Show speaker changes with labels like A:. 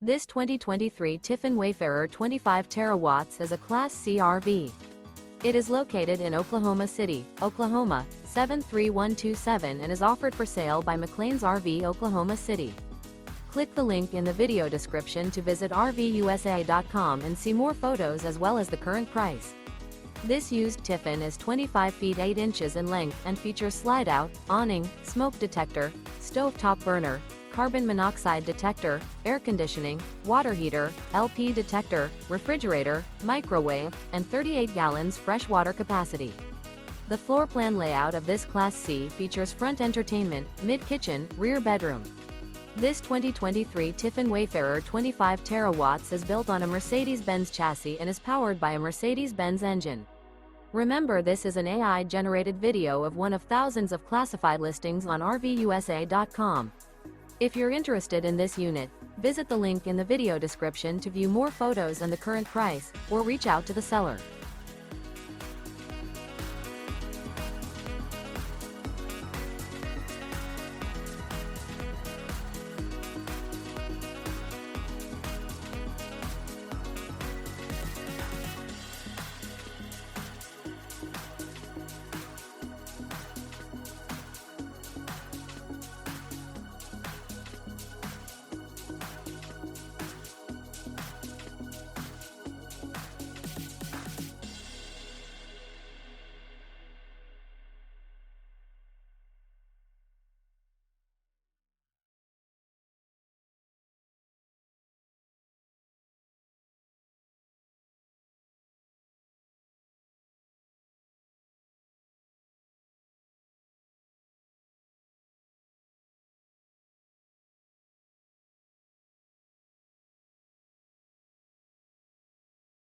A: This 2023 Tiffin Wayfarer 25TW is a Class C RV. It is located in Oklahoma City, Oklahoma, 73127 and is offered for sale by McClain's RV Oklahoma City. Click the link in the video description to visit RVUSA.com and see more photos as well as the current price. This used Tiffin is 25 feet 8 inches in length and features slide-out, awning, smoke detector, stovetop burner, carbon monoxide detector, air conditioning, water heater, LP detector, refrigerator, microwave, and 38 gallons fresh water capacity. The floor plan layout of this Class C features front entertainment, mid-kitchen, rear bedroom. This 2023 Tiffin Wayfarer 25TW is built on a Mercedes-Benz chassis and is powered by a Mercedes-Benz engine. Remember, this is an AI-generated video of one of thousands of classified listings on RVUSA.com. If you're interested in this unit, visit the link in the video description to view more photos and the current price, or reach out to the seller.